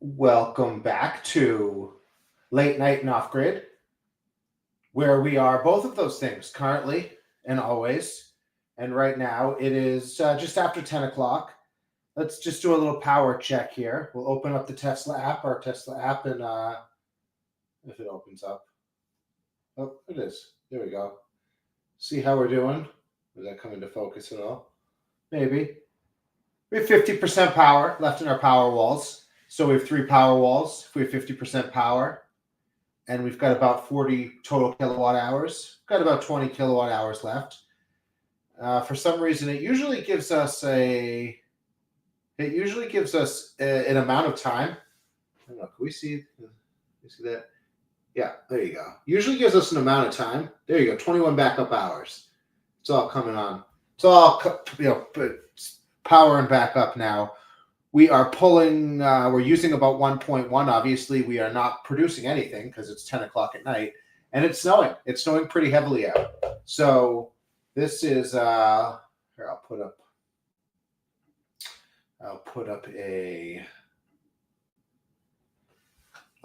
Welcome back to Late Night and Off Grid, where we are both of those things currently and always. And right now it is just after 10 o'clock. Let's just do a little power check here. We'll open up the our Tesla app, and if it opens up. Oh, it is. There we go. See how we're doing? Does that come into focus at all? Maybe. We have 50% power left in our power walls. So we have 3 power walls. If we have 50% power, and we've got about 40 total kilowatt hours. We've got about 20 kilowatt hours left. For some reason, it usually gives us an amount of time. I don't know. Can we see? You see that? Yeah, there you go. Usually gives us an amount of time. There you go. 21 backup hours. It's all coming on. It's all power and backup now. We are pulling, we're using about 1.1. Obviously, we are not producing anything because it's 10 o'clock at night. And it's snowing. It's snowing pretty heavily out. So this is, here, I'll put up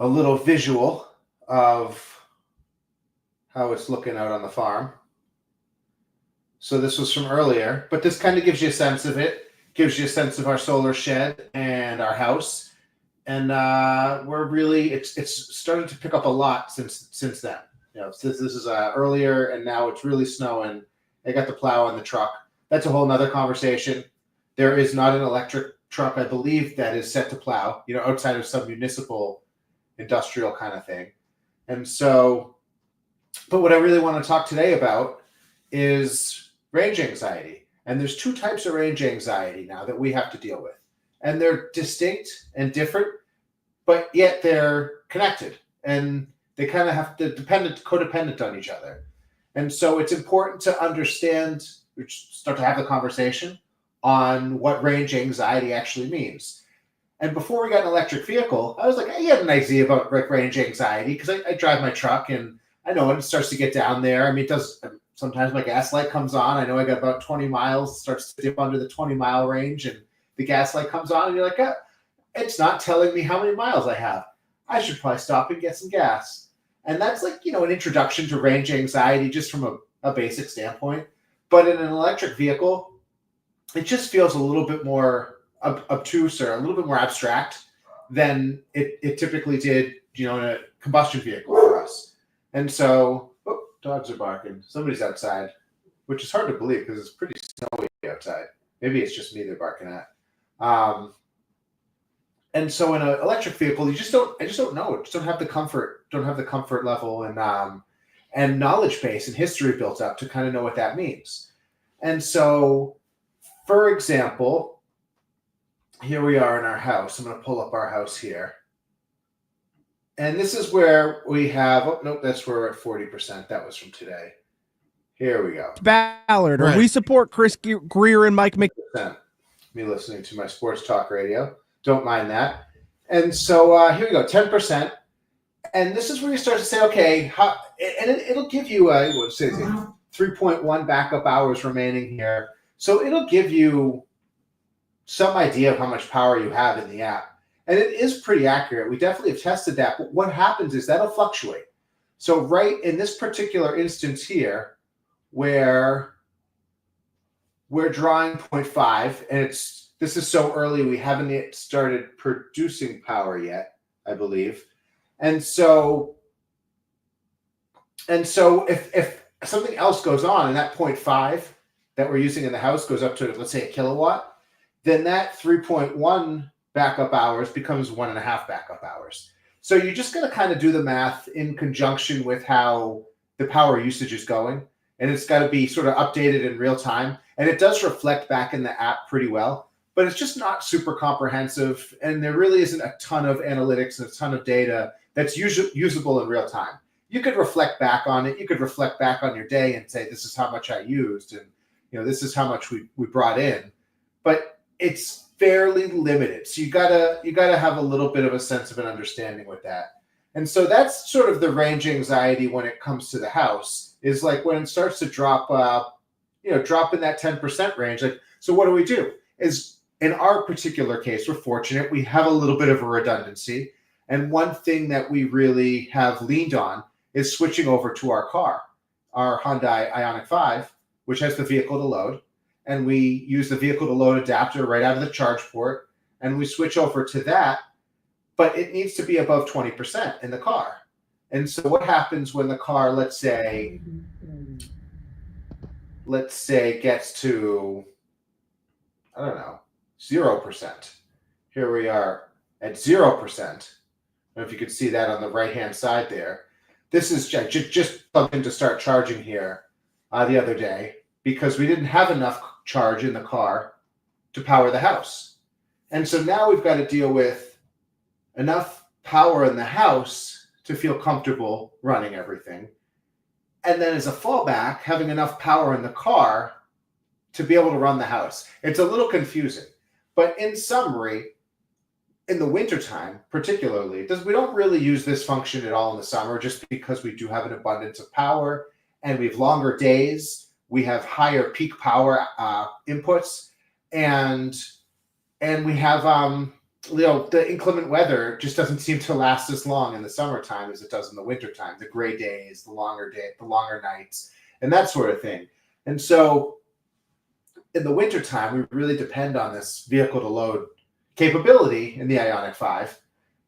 a little visual of how it's looking out on the farm. So this was from earlier, but this kind of gives you a sense of it. Gives you a sense of our solar shed and our house, and we're really it's started to pick up a lot since then. You know, since this is earlier, and now it's really snowing. I got the plow on the truck. That's a whole nother conversation. There is not an electric truck, I believe, that is set to plow. You know, outside of some municipal, industrial kind of thing. And so, but what I really want to talk today about is range anxiety. And there's 2 types of range anxiety now that we have to deal with. And they're distinct and different, but yet they're connected. And they kind of have to codependent on each other. And so it's important to understand, start to have the conversation on what range anxiety actually means. And before we got an electric vehicle, I was like, I had an idea about range anxiety because I drive my truck and I know when it starts to get down there. I mean, it does. Sometimes my gas light comes on. I know I got about 20 miles, starts to dip under the 20-mile range, and the gas light comes on, and you're like, it's not telling me how many miles I have. I should probably stop and get some gas. And that's like, an introduction to range anxiety just from a basic standpoint. But in an electric vehicle, it just feels a little bit more obtuse or a little bit more abstract than it typically did, in a combustion vehicle for us. And so... dogs are barking. Somebody's outside, which is hard to believe because it's pretty snowy outside. Maybe it's just me they're barking at. And so in an electric vehicle, I just don't know. Just don't have the comfort level and knowledge base and history built up to kind of know what that means. And so, for example, here we are in our house. I'm going to pull up our house here. And this is where we have, that's where we're at 40%. That was from today. Here we go. Ballard, right. We support Chris Greer and Mike McKinnon. Me listening to my sports talk radio. Don't mind that. And so here we go, 10%. And this is where you start to say, okay, it'll give you 3.1 backup hours remaining here. So it'll give you some idea of how much power you have in the app. And it is pretty accurate. We definitely have tested that. But what happens is that'll fluctuate. So right in this particular instance here, where we're drawing 0.5, and this is so early, we haven't yet started producing power yet, I believe. And so if something else goes on and that 0.5 that we're using in the house goes up to, let's say, a kilowatt, then that 3.1 backup hours becomes 1.5 backup hours. So you're just going to kind of do the math in conjunction with how the power usage is going. And it's got to be sort of updated in real time. And it does reflect back in the app pretty well, but it's just not super comprehensive. And there really isn't a ton of analytics and a ton of data that's usable in real time. You could reflect back on it. You could reflect back on your day and say, this is how much I used. And, this is how much we brought in. But it's fairly limited. So you gotta have a little bit of a sense of an understanding with that. And so that's sort of the range anxiety when it comes to the house, is like when it starts to drop, drop in that 10% range. Like, so what do? Is in our particular case, we're fortunate. We have a little bit of a redundancy. And one thing that we really have leaned on is switching over to our car, our Hyundai Ioniq 5, which has the vehicle to load. And we use the vehicle to load adapter right out of the charge port. And we switch over to that. But it needs to be above 20% in the car. And so what happens when the car, let's say gets to, I don't know, 0%. Here we are at 0%. I don't know if you can see that on the right-hand side there. This is just plugged in to start charging here the other day because we didn't have enough charge in the car to power the house. And so now we've got to deal with enough power in the house to feel comfortable running everything. And then as a fallback, having enough power in the car to be able to run the house. It's a little confusing. But in summary, in the wintertime, particularly, we don't really use this function at all in the summer just because we do have an abundance of power and we have longer days. We have higher peak power inputs and we have the inclement weather just doesn't seem to last as long in the summertime as it does in the wintertime. The gray days, the longer nights, and that sort of thing. And so in the wintertime, we really depend on this vehicle to load capability in the Ioniq 5.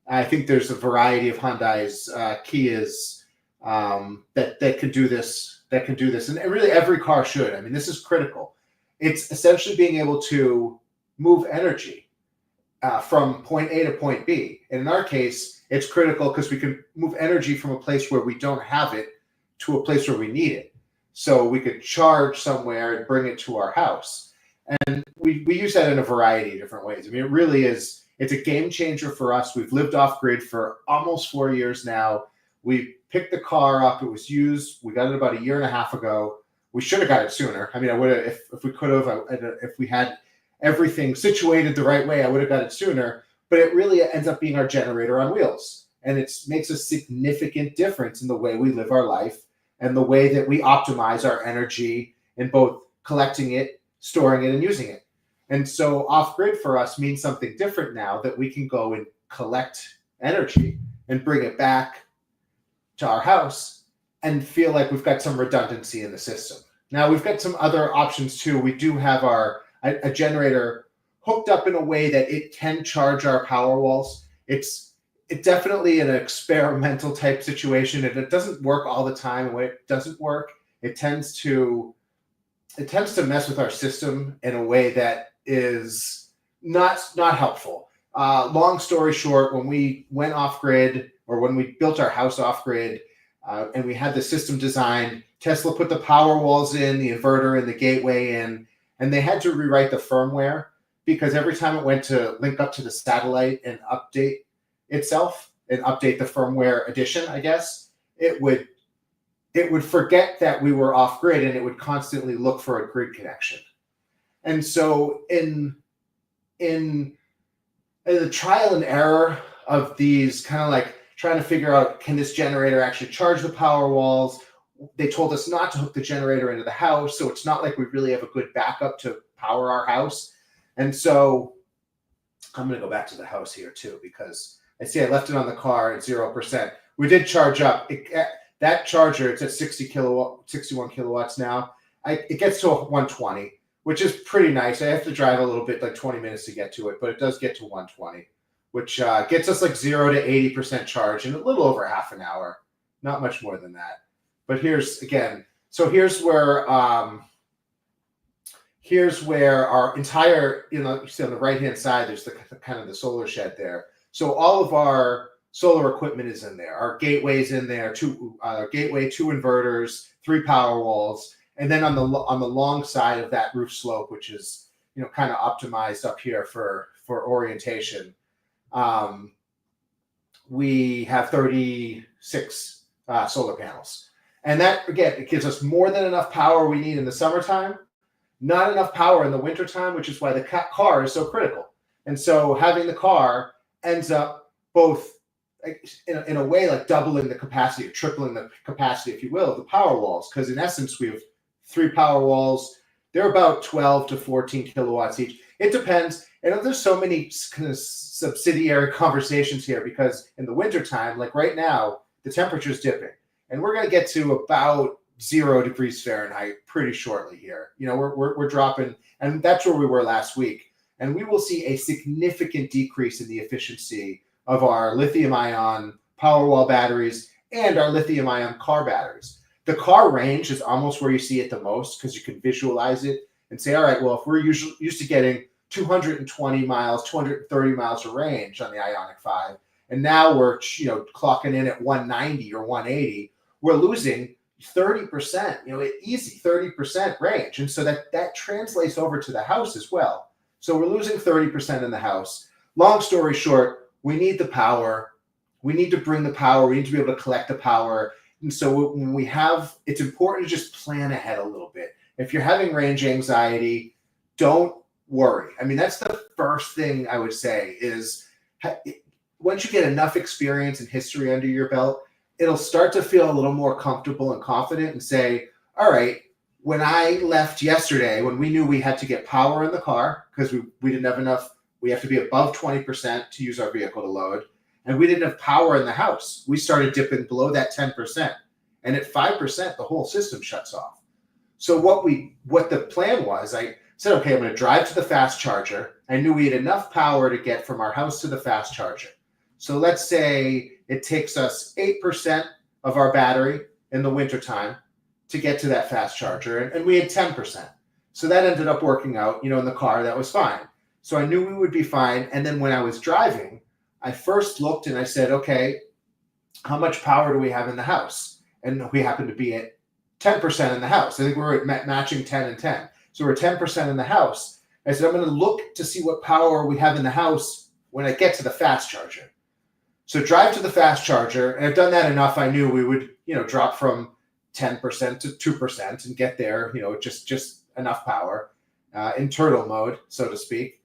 I think there's a variety of Hyundai's Kias that can do this. And really every car should. I mean, this is critical. It's essentially being able to move energy from point A to point B. And in our case, it's critical because we can move energy from a place where we don't have it to a place where we need it. So we could charge somewhere and bring it to our house. And we use that in a variety of different ways. I mean, it really is, it's a game changer for us. We've lived off grid for almost 4 years now. We picked the car up. It was used. We got it about 1.5 years ago. We should have got it sooner. I mean, I would have, if we could have, if we had everything situated the right way, I would have got it sooner. But it really ends up being our generator on wheels. And it makes a significant difference in the way we live our life and the way that we optimize our energy in both collecting it, storing it, and using it. And so off-grid for us means something different now, that we can go and collect energy and bring it back to our house and feel like we've got some redundancy in the system. Now, we've got some other options too. We do have a generator hooked up in a way that it can charge our power walls. It's definitely an experimental type situation, and it doesn't work all the time. And when it doesn't work, it tends to mess with our system in a way that is not helpful. Long story short, when we went off grid, or when we built our house off grid, and we had the system designed, Tesla put the power walls in, the inverter and the gateway in, and they had to rewrite the firmware because every time it went to link up to the satellite and update itself and update the firmware edition, I guess, it would forget that we were off grid and it would constantly look for a grid connection. And so in the trial and error of these, kind of like trying to figure out, can this generator actually charge the power walls? They told us not to hook the generator into the house, so it's not like we really have a good backup to power our house. And so I'm going to go back to the house here too, because I see I left it on the car at 0%. We did charge up. That charger, it's at 61 kilowatts now. It gets to 120, which is pretty nice. I have to drive a little bit, like 20 minutes to get to it, but it does get to 120, which gets us like 0 to 80% charge in a little over half an hour. Not much more than that. But here's where our entire, you see on the right-hand side, there's the kind of the solar shed there. So all of our solar equipment is in there. Our gateway's in there, two inverters, 3 power walls, and then on the long side of that roof slope, which is kind of optimized up here for orientation, we have 36 solar panels. And that, again, it gives us more than enough power we need in the summertime, not enough power in the wintertime, which is why the car is so critical. And so having the car ends up both in a way like doubling the capacity or tripling the capacity, if you will, of the power walls. Because in essence, we have 3 power walls. They're about 12 to 14 kilowatts each. It depends. And there's so many kind of subsidiary conversations here, because in the wintertime, like right now, the temperature is dipping. And we're going to get to about 0 degrees Fahrenheit pretty shortly here. We're dropping, and that's where we were last week. And we will see a significant decrease in the efficiency of our lithium-ion Powerwall batteries and our lithium-ion car batteries. The car range is almost where you see it the most, because you can visualize it and say, all right, well, if we're used to getting 220 miles, 230 miles of range on the Ioniq 5, and now we're clocking in at 190 or 180, we're losing 30%, easy 30% range. And so that translates over to the house as well. So we're losing 30% in the house. Long story short, we need the power. We need to bring the power. We need to be able to collect the power. And so when it's important to just plan ahead a little bit. If you're having range anxiety, don't worry. I mean, that's the first thing I would say is, once you get enough experience and history under your belt, it'll start to feel a little more comfortable and confident and say, all right, when I left yesterday, when we knew we had to get power in the car because we didn't have enough, we have to be above 20% to use our vehicle to load, and we didn't have power in the house, we started dipping below that 10%. And at 5%, the whole system shuts off. So what the plan was, I said, okay, I'm going to drive to the fast charger. I knew we had enough power to get from our house to the fast charger. So let's say it takes us 8% of our battery in the wintertime to get to that fast charger, and we had 10%. So that ended up working out, in the car, that was fine. So I knew we would be fine. And then when I was driving, I first looked and I said, okay, how much power do we have in the house? And we happen to be at 10% in the house. I think we're at matching 10 and 10. So we're 10% in the house. I said, I'm going to look to see what power we have in the house when I get to the fast charger. So drive to the fast charger, and I've done that enough. I knew we would, drop from 10% to 2% and get there, just enough power in turtle mode, so to speak.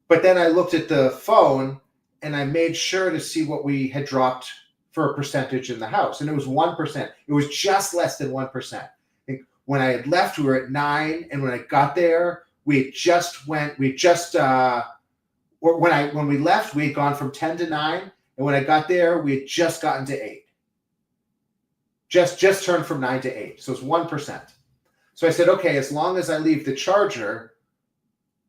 But then I looked at the phone and I made sure to see what we had dropped for a percentage in the house. And it was 1%. It was just less than 1%. I think when I had left, we were at 9. And when I got there, when we left, we had gone from 10 to 9. And when I got there, we had just gotten to 8. Just turned from 9 to 8. So it's 1%. So I said, okay, as long as I leave the charger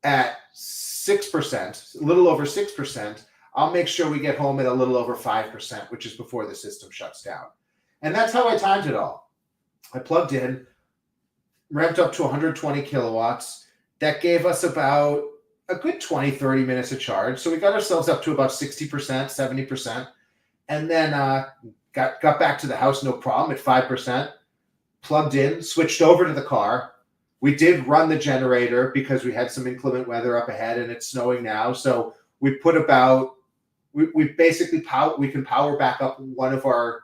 at 6%, a little over 6%, I'll make sure we get home at a little over 5%, which is before the system shuts down. And that's how I timed it all. I plugged in, ramped up to 120 kilowatts. That gave us about a good 20, 30 minutes of charge. So we got ourselves up to about 60%, 70%. And then got back to the house, no problem, at 5%. Plugged in, switched over to the car. We did run the generator because we had some inclement weather up ahead and it's snowing now. So we put about, we basically we can power back up one of our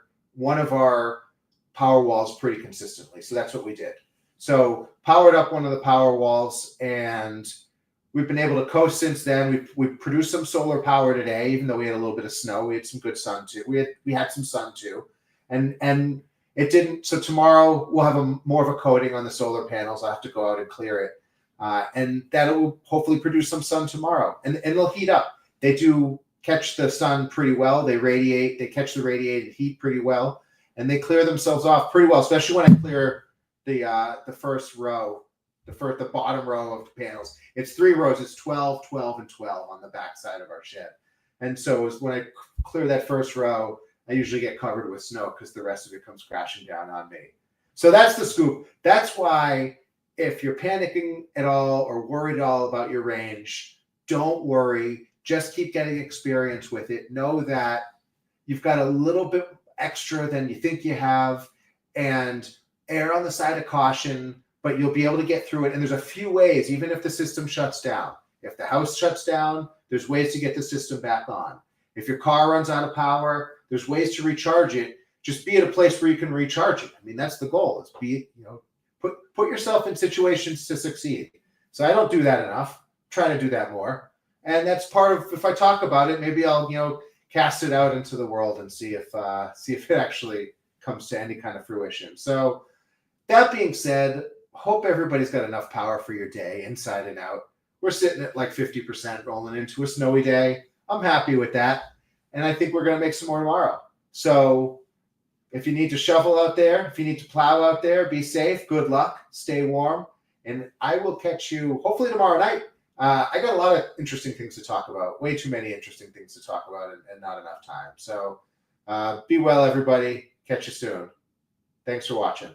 power walls pretty consistently. So that's what we did. So powered up one of the power walls, and we've been able to coast since then. We produced some solar power today, even though we had a little bit of snow. We had some good sun too. We had some sun too, and it didn't. So tomorrow we'll have more of a coating on the solar panels. I'll have to go out and clear it, and that will hopefully produce some sun tomorrow. And they'll heat up. They do catch the sun pretty well. They radiate. They catch the radiated heat pretty well, and they clear themselves off pretty well. Especially when I clear the first row. The bottom row of the panels. It's 3 rows. It's 12, 12, and 12 on the back side of our shed. And so when I clear that first row, I usually get covered with snow because the rest of it comes crashing down on me. So that's the scoop. That's why if you're panicking at all or worried at all about your range, don't worry. Just keep getting experience with it. Know that you've got a little bit extra than you think you have, and err on the side of caution, but you'll be able to get through it. And there's a few ways, even if the system shuts down. If the house shuts down, there's ways to get the system back on. If your car runs out of power, there's ways to recharge it. Just be at a place where you can recharge it. I mean, that's the goal. Is put yourself in situations to succeed. So I don't do that enough. Try to do that more. And that's part of, if I talk about it, maybe I'll cast it out into the world and see if it actually comes to any kind of fruition. So that being said, hope everybody's got enough power for your day, inside and out. We're sitting at like 50% rolling into a snowy day. I'm happy with that. And I think we're going to make some more tomorrow. So if you need to shovel out there, if you need to plow out there, be safe. Good luck. Stay warm. And I will catch you hopefully tomorrow night. I got a lot of interesting things to talk about. Way too many interesting things to talk about and not enough time. So be well, everybody. Catch you soon. Thanks for watching.